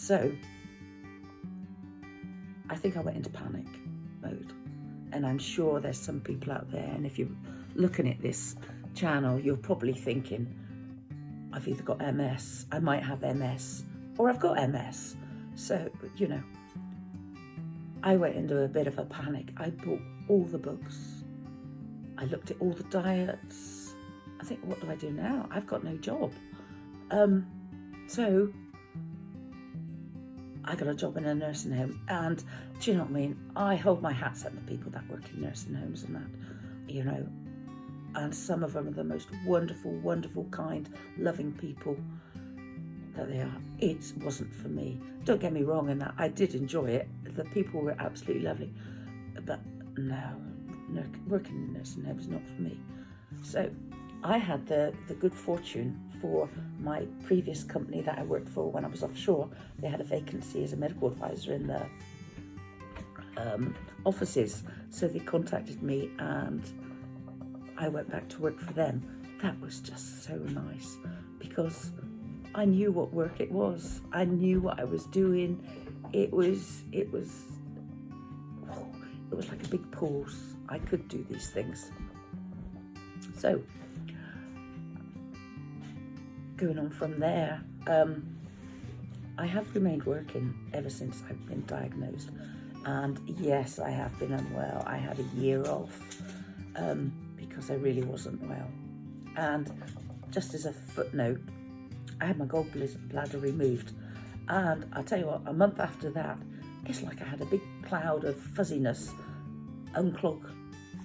So I think I went into panic mode, and I'm sure there's some people out there, and if you're looking at this channel, you're probably thinking, I've either got MS, I might have MS, or I've got MS. So, you know, I went into a bit of a panic. I bought all the books. I looked at all the diets. I think, what do I do now? I've got no job. So I got a job in a nursing home, and do you know what I mean? I hold my hats at the people that work in nursing homes and that, you know, and some of them are the most wonderful, wonderful, kind, loving people that they are. It wasn't for me. Don't get me wrong in that. I did enjoy it. The people were absolutely lovely, but no, working in nursing homes is not for me. So I had the good fortune for my previous company that I worked for when I was offshore. They had a vacancy as a medical advisor in the offices. So they contacted me and I went back to work for them. That was just so nice because I knew what work it was. I knew what I was doing. It was like a big pause. I could do these things. So going on from there, I have remained working ever since I've been diagnosed. And yes, I have been unwell. I had a year off because I really wasn't well. And just as a footnote, I had my gallbladder removed. And I'll tell you what, a month after that, it's like I had a big cloud of fuzziness unclog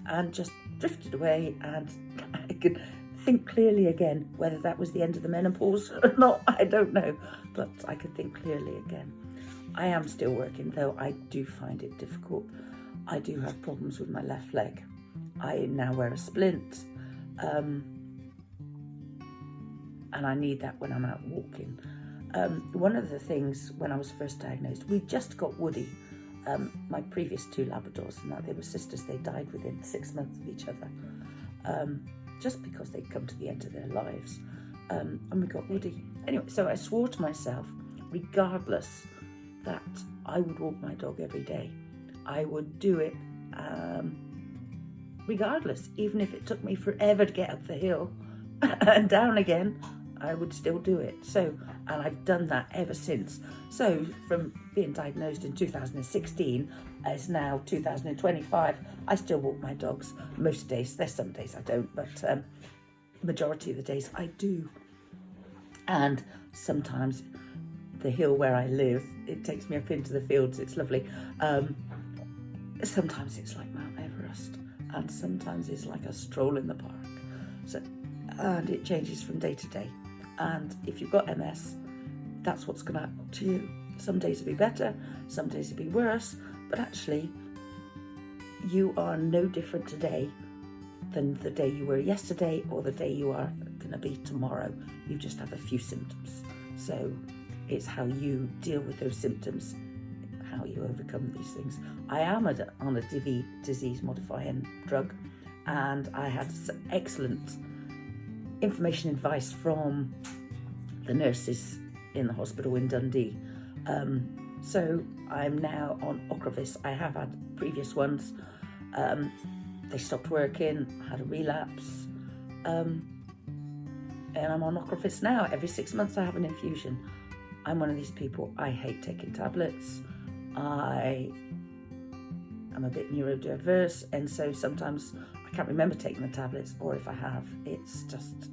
and just drifted away, and I could think clearly again. Whether that was the end of the menopause or not, I don't know, but I could think clearly again. I am still working, though I do find it difficult. I do have problems with my left leg. I now wear a splint, and I need that when I'm out walking. One of the things when I was first diagnosed, we just got Woody, my previous two Labradors, and that they were sisters. They died within 6 months of each other, just because they'd come to the end of their lives. And we got Woody. Anyway, so I swore to myself, regardless, that I would walk my dog every day. I would do it regardless, even if it took me forever to get up the hill and down again, I would still do it. So, and I've done that ever since. So from being diagnosed in 2016 as now 2025, I still walk my dogs most days. There's some days I don't, but majority of the days I do. And sometimes the hill where I live, it takes me up into the fields. It's lovely. Sometimes it's like Mount Everest, and sometimes it's like a stroll in the park. So, and it changes from day to day. And if you've got MS, that's what's going to happen to you. Some days will be better, some days will be worse, but actually you are no different today than the day you were yesterday or the day you are going to be tomorrow. You just have a few symptoms. So it's how you deal with those symptoms, how you overcome these things. I am on a disease-modifying drug, and I had some excellent information and advice from the nurses in the hospital in Dundee. So I'm now on Ocrevus. I have had previous ones. They stopped working, I had a relapse, and I'm on Ocrevus now. Every 6 months I have an infusion. I'm one of these people, I hate taking tablets. I am a bit neurodiverse, and so sometimes I can't remember taking the tablets, or if I have, it's just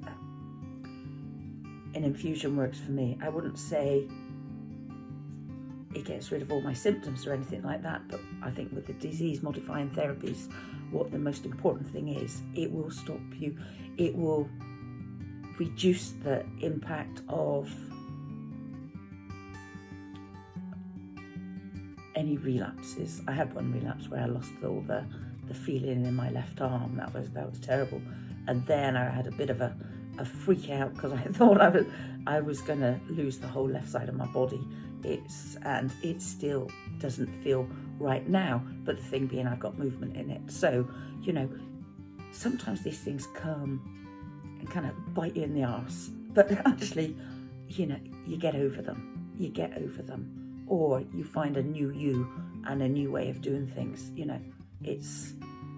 an infusion works for me. I wouldn't say it gets rid of all my symptoms or anything like that, but I think with the disease-modifying therapies, what the most important thing is, it will stop you. It will reduce the impact of any relapses. I had one relapse where I lost all the feeling in my left arm. That was terrible. And then I had a bit of a freak out because I thought I was going to lose the whole left side of my body. It still doesn't feel right now, but the thing being I've got movement in it. So, you know, sometimes these things come and kind of bite you in the arse, but actually, you know, you get over them. you get over them, or you find a new you and a new way of doing things. You know,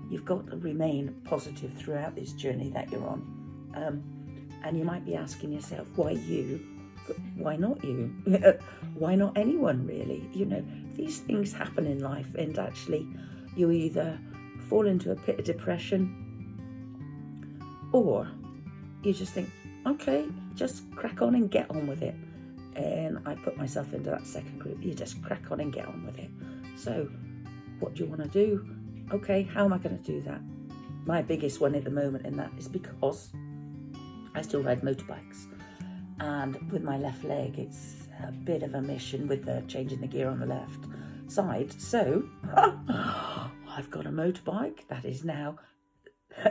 you've got to remain positive throughout this journey that you're on. And you might be asking yourself, why you? Why not you? Why not anyone, really? You know, these things happen in life, and actually you either fall into a pit of depression, or you just think, okay, just crack on and get on with it. And I put myself into that second group. You just crack on and get on with it. So what do you want to do? Okay, how am I going to do that? My biggest one at the moment in that is because I still ride motorbikes, and with my left leg it's a bit of a mission with the changing the gear on the left side. So I've got a motorbike that is now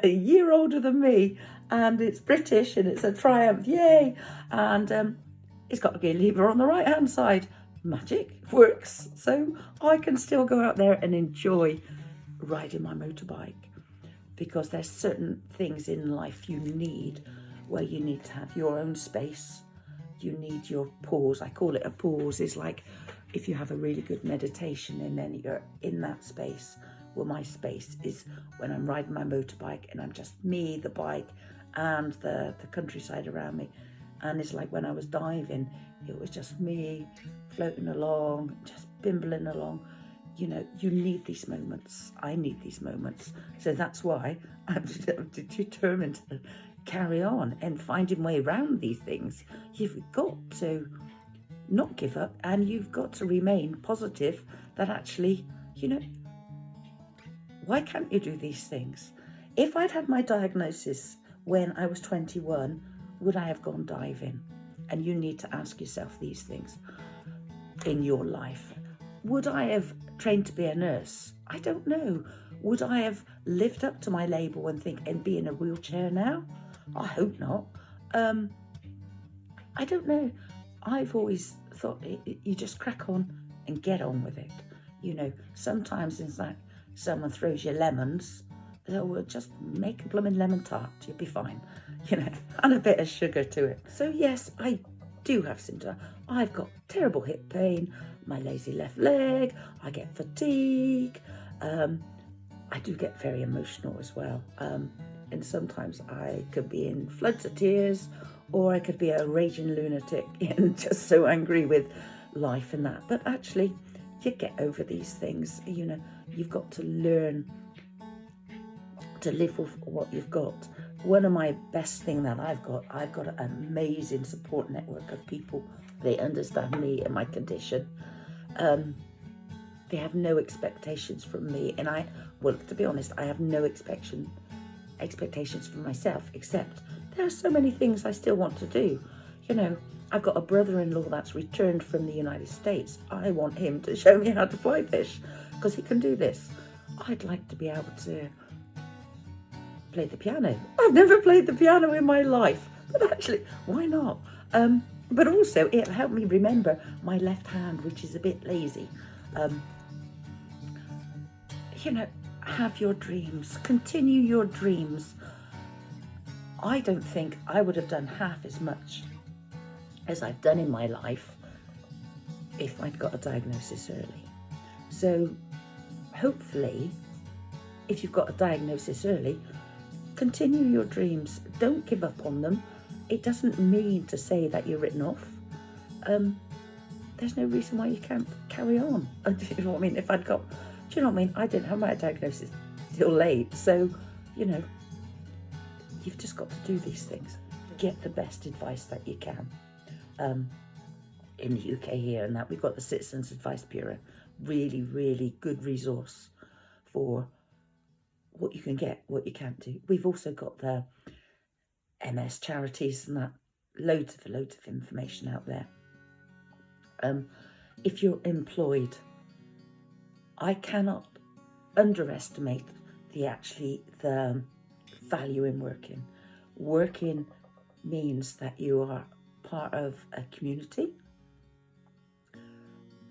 a year older than me, and it's British and it's a Triumph, yay! And it's got a gear lever on the right hand side. Magic, works. So I can still go out there and enjoy riding my motorbike, because there's certain things in life you need, where you need to have your own space. You need your pause. I call it a pause. It's like if you have a really good meditation and then you're in that space. Well, my space is when I'm riding my motorbike and I'm just me, the bike, and the countryside around me. And it's like when I was diving, it was just me floating along, just bimbling along. You know, you need these moments. I need these moments. So that's why I'm determined to carry on and find a way around these things. You've got to not give up, and you've got to remain positive that actually, you know, why can't you do these things? If I'd had my diagnosis when I was 21, would I have gone diving? And you need to ask yourself these things in your life. Would I have trained to be a nurse? I don't know. Would I have lived up to my label and be in a wheelchair now? I hope not. I don't know. I've always thought you just crack on and get on with it. You know, sometimes it's like someone throws you lemons, they'll just make a blooming lemon tart, you'll be fine, you know, and a bit of sugar to it. So yes, I do have symptoms. I've got terrible hip pain, my lazy left leg, I get fatigue, I do get very emotional as well, and sometimes I could be in floods of tears, or I could be a raging lunatic and just so angry with life and that. But actually, you get over these things. You know, you've got to learn to live with what you've got. One of my best thing that I've got an amazing support network of people. They understand me and my condition. They have no expectations from me, and to be honest, I have no expectations from myself, except there are so many things I still want to do. You know, I've got a brother-in-law that's returned from the United States. I want him to show me how to fly fish, because he can do this. I'd like to be able to play the piano. I've never played the piano in my life, but actually, why not? But also, it'll help me remember my left hand, which is a bit lazy. You know, have your dreams, continue your dreams. I don't think I would have done half as much as I've done in my life if I'd got a diagnosis early. So hopefully, if you've got a diagnosis early, continue your dreams. Don't give up on them. It doesn't mean to say that you're written off. There's no reason why you can't carry on. Do you know what I mean? Do you know what I mean? I didn't have my diagnosis till late. So, you know, you've just got to do these things. Get the best advice that you can. In the UK here, and that we've got the Citizens Advice Bureau. Really, really good resource for what you can get, what you can't do. We've also got the MS charities and that, loads of information out there. If you're employed, I cannot underestimate the value in working. Working means that you are part of a community.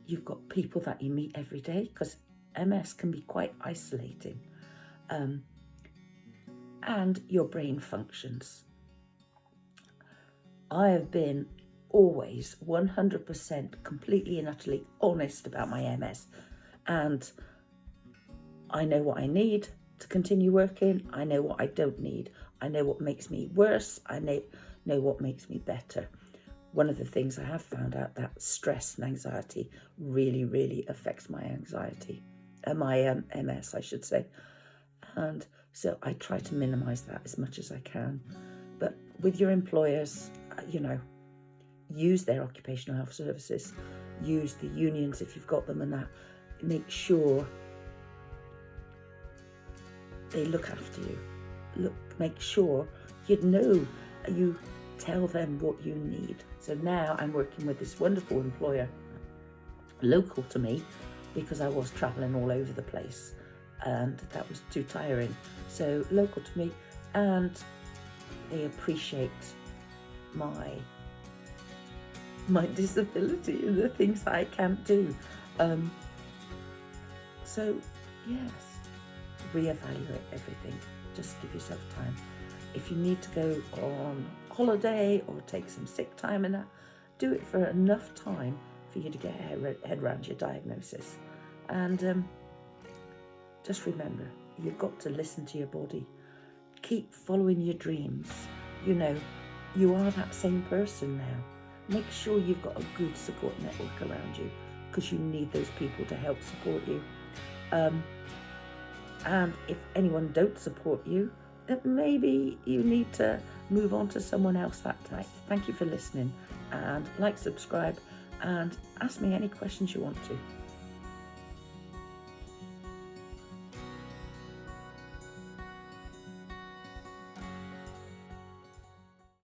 You've got people that you meet every day, because MS can be quite isolating. And your brain functions. I have been always 100% completely and utterly honest about my MS. And I know what I need to continue working. I know what I don't need. I know what makes me worse. I know what makes me better. One of the things I have found out, that stress and anxiety really, really affects my anxiety, my MS, I should say. And so I try to minimise that as much as I can. But with your employers, use their occupational health services, use the unions if you've got them, and that. Make sure they look after you. Make sure you tell them what you need. So now I'm working with this wonderful employer, local to me, because I was travelling all over the place and that was too tiring. So local to me, and they appreciate my disability and the things that I can't do. So yes, reevaluate everything. Just give yourself time. If you need to go on holiday or take some sick time and that, do it for enough time for you to get a head around your diagnosis. And just remember, you've got to listen to your body. Keep following your dreams. You are that same person now. Make sure you've got a good support network around you, because you need those people to help support you. And if anyone don't support you, then maybe you need to move on to someone else that day. Thank you for listening, and like, subscribe, and ask me any questions you want to.